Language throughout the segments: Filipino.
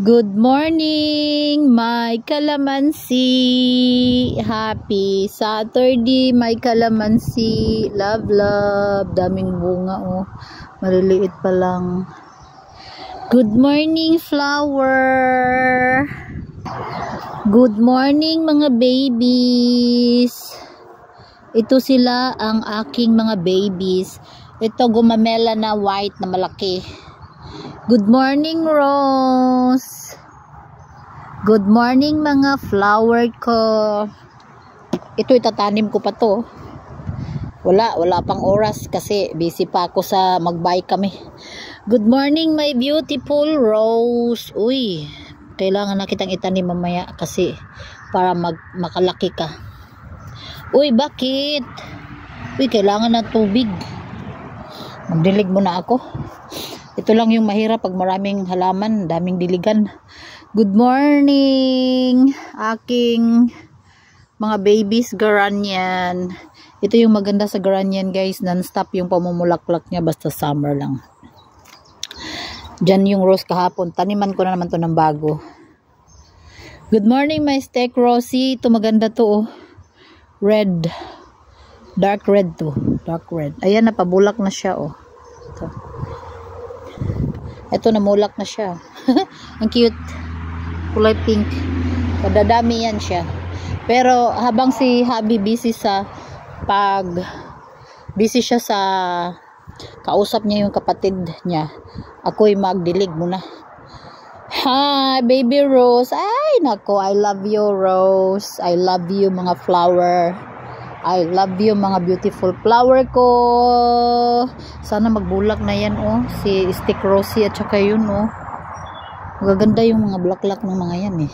Good morning, my kalamansi. Happy Saturday, my kalamansi. Love, love. Daming bunga, oh. Maliliit pa lang. Good morning, flower. Good morning, mga babies. Ito sila ang aking mga babies. Ito, gumamela na white na malaki. Good morning, Rose. Good morning, mga flower ko. Ito, itatanim ko pa to. Wala pang oras kasi busy pa ako sa mag-buy kami. Good morning, my beautiful Rose. Uy, kailangan na kitang itanim mamaya kasi para makalaki ka. Uy, bakit? Uy, kailangan na tubig. Magdilig muna ako. Ito lang yung mahirap pag maraming halaman, daming diligan. Good morning, aking mga babies Geranian. Ito yung maganda sa Geranian, guys. Non-stop yung pamumulaklak niya, basta summer lang. Diyan yung rose kahapon. Taniman ko na naman to ng bago. Good morning, my steak Rosie. Ito maganda to, oh. Red. Dark red to. Dark red. Ayan, napabulak na siya, oh. Ito namulak na siya. Ang cute. Kulay pink. Madadami yan siya. Pero habang si Habi busy siya sa kausap niya yung kapatid niya, ako'y magdilig muna. Hi, baby Rose. Ay, nako, I love you, Rose. I love you, mga flower. I love you, mga beautiful flower ko. Sana magbulak na yan, oh. Si Stick Rosie at saka yun, oh. Magaganda yung mga bulaklak ng mga yan, eh.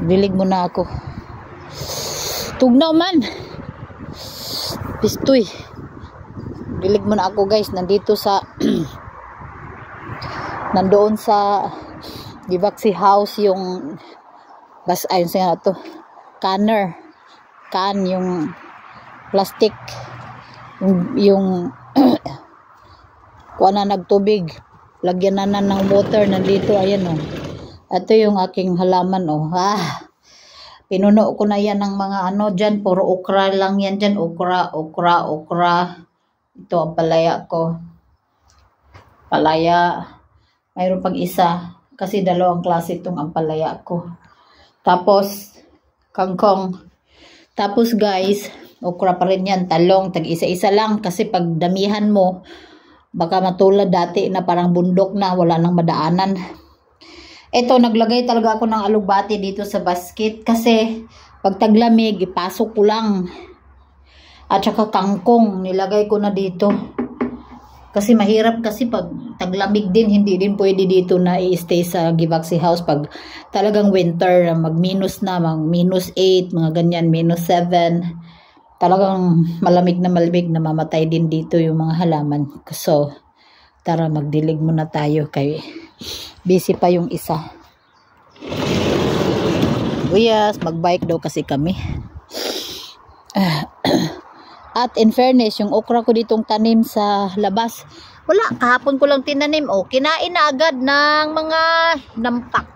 Dilig mo na ako. Tugnaw man. Pistoy. Dilig mo na ako, guys. Nandito sa nandoon sa Givaxi House yung ayun siya to. Can yung plastic yung kuha na nagtubig, lagyan na ng water, nandito, ayan, oh. Ito yung aking halaman, oh. Pinuno ko na yan ng mga ano dyan, puro okra lang yan dyan, okra. Ito ang palaya ko, mayroon pang isa kasi dalawang klase itong ampalaya ko, tapos kangkong, tapos guys okra pa rin yan, talong, tag-isa-isa lang kasi pag damihan mo, baka matulad dati na parang bundok na, wala nang madaanan. Ito, naglagay talaga ako ng alugbati dito sa basket kasi pag taglamig, ipasok ko lang. At saka kangkong, nilagay ko na dito. Kasi mahirap kasi pag taglamig din, hindi din pwede dito na i-stay sa Givaxi House pag talagang winter, mag-minus na, mag-8, mga ganyan, -7. Talagang malamig na mamatay din dito yung mga halaman. So, tara magdilig muna tayo kay busy pa yung isa. Yes, mag-bike daw kasi kami. At in fairness, yung okra ko ditong tanim sa labas, wala, kahapon ko lang tinanim, oh, kinain na agad ng mga nampak.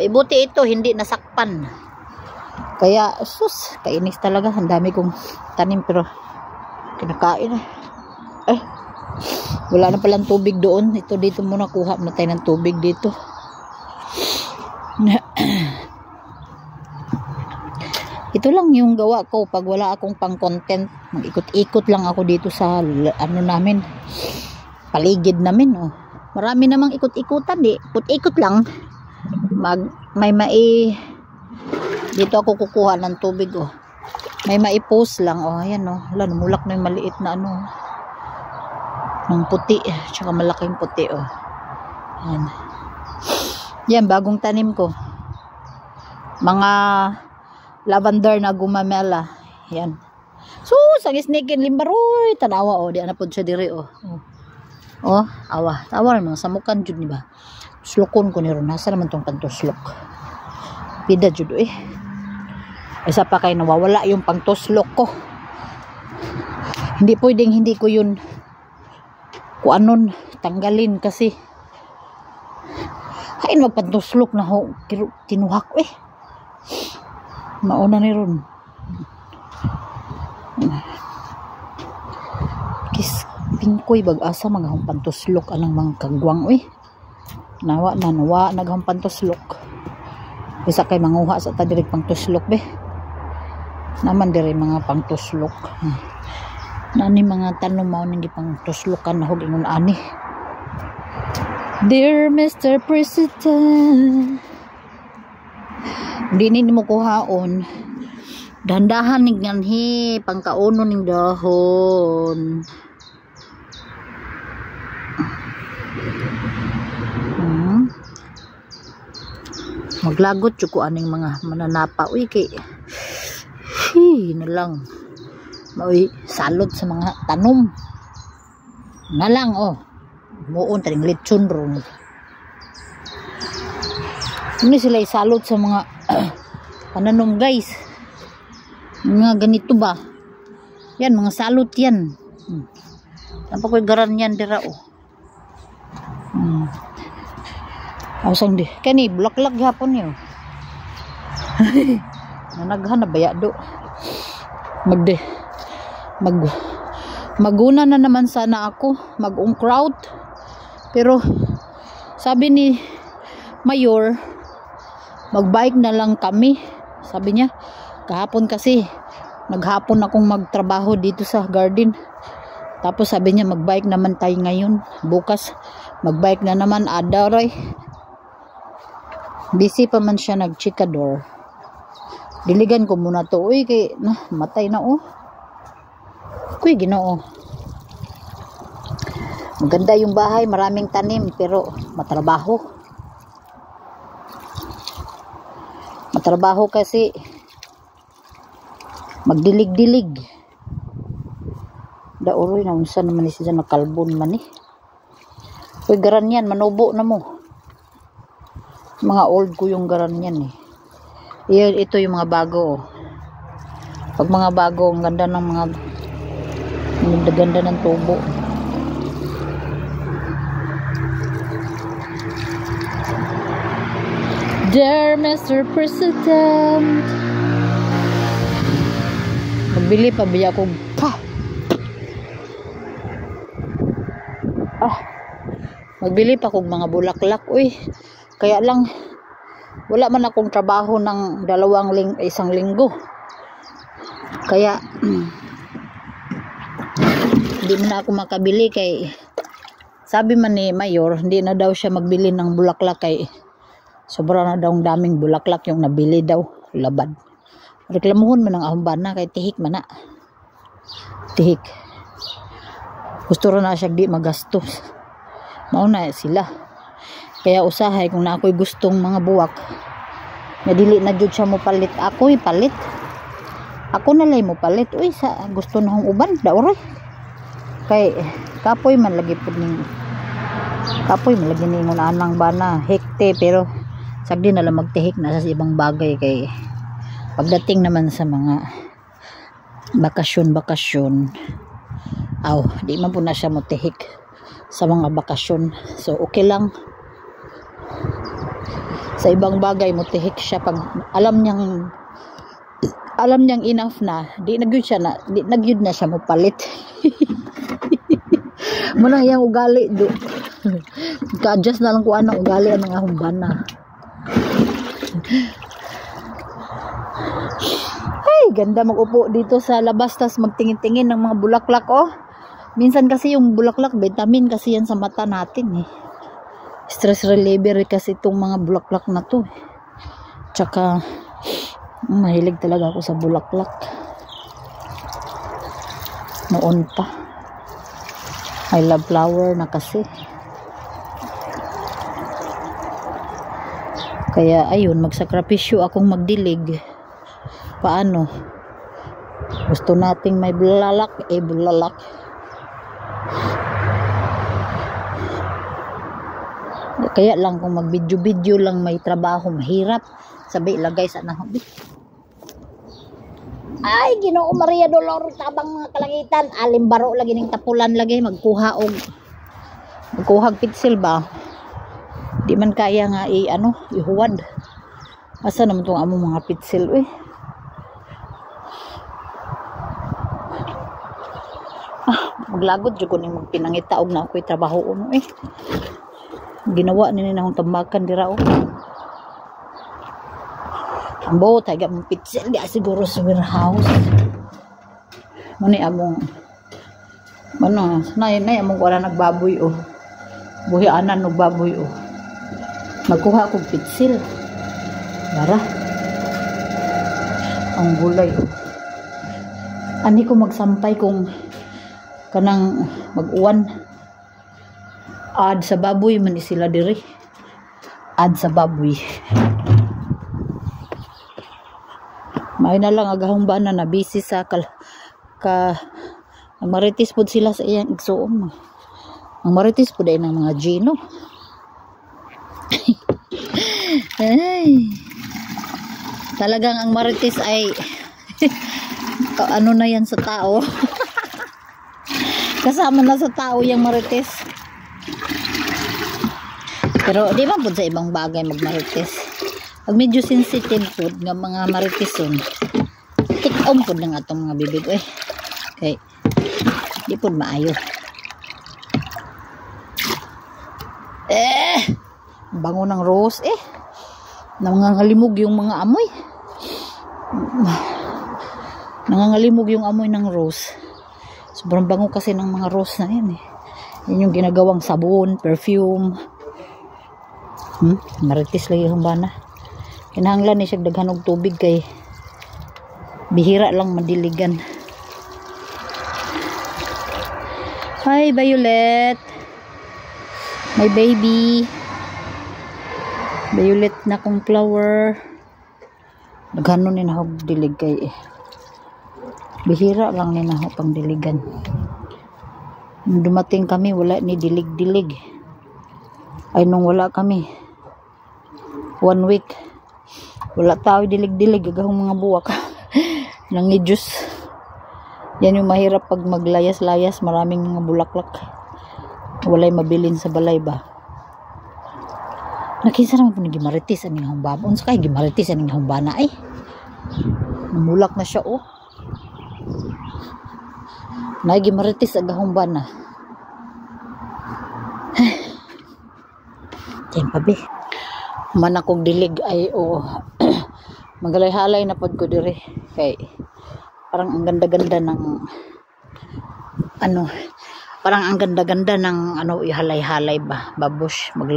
Buti ito, hindi nasakpan. Kaya, sus, kainis talaga. Ang dami kong tanim pero kinakain. Wala na palang tubig doon. Ito dito muna, kuha na tayo ng tubig dito. Ito lang yung gawa ko pag wala akong pang content. Ikot-ikot lang ako dito sa ano namin, paligid namin, oh. Marami namang ikot-ikutan, ikot-ikot lang. Dito ako kukuha ng tubig, oh. May maipost lang, oh. Ayan, oh. Wala, namulak na yung maliit na ano, ng puti, tsaka malaking puti, oh. Ayan. Yan, bagong tanim ko. Mga lavender na gumamela. Yan. So, sang isnikin limbaroy, tanawa, oh. Di anapod siya diri, oh. Oh, awa. Tawa naman, samukan jud, diba? Slokon ko ni ron. Nasa naman tong pantoslok. Pida jud, eh. Isa pa kayo nawawala yung pangtoslok ko. Hindi pwedeng hindi ko yun tanggalin kasi Lain magpantuslok na ho. Kinuha ko eh. Mauna ni ron. Kis pingkoy bag-asa magahong pantuslok anang mga kagwang eh. Nawa nagahong pantuslok. Bisa kay manguha sa ta direk pangtuslok be. Naman dire mga pangtuslok. Nani mga tanom mao ning gipangtuslokan na hog ingon ani. Dear Mr. President, hindi ni mo kuhaon. Dandahan ning ganhi pangkauno ning dahon. Maglagot jud ko aning mga mananapa uy kay na lang. Maoy salot sa mga tanom. Na lang oh. Muon taning lechon ron. Ini sila isalot sa mga pananom guys. Mga ganito ba? Yan mga salot yan. Nampak ko'y garan yan dira oh. Awsang di. Kani bulak-lak hapon niyo. Nanaghan na baya do. Maguna na naman sana ako mag-ungkraut. Pero sabi ni Mayor, magbike na lang kami. Sabi niya, kahapon kasi naghapon akong magtrabaho dito sa garden. Tapos sabi niya magbike naman tayo ngayon. Bukas magbike na naman adaray. Busy pa man siya nagchikador. Diligan ko muna to. Uy, kay matay na oh. Kuy, Ginoo. Maganda yung bahay, maraming tanim, pero matrabaho. Matrabaho kasi magdilig-dilig. Dauroy na unsa naman siya nakalbon man eh. Uy, garan yan, manubo na mo. Mga old ko yung garan yan eh. Ito yung mga bago oh. Pag mga bago, ang ganda ng mga ganda ng tubo. Dear Mr. President, magbili pa biya ko magbili pa kog mga bulaklak uy. Kaya lang wala man akong trabaho ng isang linggo. Kaya hindi mo na ako makabili kay sabi man ni Mayor, hindi na daw siya magbili ng bulaklak kay sobra na daw daming bulaklak yung nabili daw. Labad. Reklamuhon man ang ahumbana kay tihik man na. Tihik. Gusto rin na siya di magastos. Mauna sila. Kaya usahay kung na ako'y gustong mga buwak. Nadili na jud siya mo palit. Ako'y palit. Ako na lang mo palit. Uy, sa gusto na hong uban. Dauray. Kay kapoy man lagi po ning kapoy man lagi ningon anang bana hekte pero sagdi na lang magtihik na sa ibang bagay kay pagdating naman sa mga bakasyon di man po na siya motihik sa mga bakasyon, so okay lang sa ibang bagay motihik siya pag alam niyang enough na di nagyud na siya mopalit. Muna yang ugali do. Ka-adjust na lang ko anong ugali anong ahumbana. Ay, ganda mag-upo dito sa labas tas magtingin-tingin ng mga bulaklak oh. Minsan kasi yung bulaklak vitamin kasi yan sa mata natin eh. Stress reliever kasi itong mga bulaklak na to. Tsaka mahilig talaga ako sa bulaklak. Noon pa. I love flower na kasi. Kaya ayun, magsakripisyo akong magdilig. Paano? Gusto nating may bulalak, bulalak. Kaya lang kung mag-video lang may trabaho, mahirap. Sabi, ilagay sa nahabi. Ay, Ginoo Maria Dolores, tabang mga kalangitan. Alimbaro lagi ng tapulan lagi. Magkuhag pitsil ba? Di man kaya nga ihuwad. Asa naman tong among mga pitsil maglagod jud ko ning magpinangita og na ako'y trabaho ginawa nini na akong tambakan dira ambo taga mong pitsil di siguro sa warehouse muni among nay among wala nagbaboy buhianan og baboy magkuha kog pitsil dara ang gulay ani ko magsampay kung kanang mag-uwan ad sa baboy man sila diri ad sa baboy may na lang agahong bana na busy sa marites pod sila sa iyang igsuon ang marites pod ay ng mga Gino ay talagang ang marites ay ano na yan sa tao kasama na sa tao yung marites pero di ba po sa ibang bagay magmarites pag medyo sensitive po ng mga mariteson tik-om po ng atong mga bibig okay di po maayo bango ng rose nangangalimog yung mga amoy nangangalimog yung amoy ng rose sobrang bango kasi ng mga rose na yan yun yung ginagawang sabon, perfume marites lagi yung bana kinahanglan ni siya daghan og tubig kay bihira lang madiligan hi Violet my baby Violet na kong flower daghan ni na og dilig kay bihira lang ni na pang diligan nung dumating kami wala ni dilig-dilig ay nung wala kami 1 week wala tao dilig-dilig agahong mga buwak nangijus yan yung mahirap pag maglayas-layas maraming mga bulaklak walay mabilin sa balay ba nakinsa naman po ni gimaritis aning humbaba unsa kay gimaritis aning humbana namulak na siya nagimaritis agahong bana tiyan pabi man akong dilig ay magalay-halay na pod ko dire kay parang ang ganda-ganda ng parang ang ganda-ganda ng ihalay-halay ba babush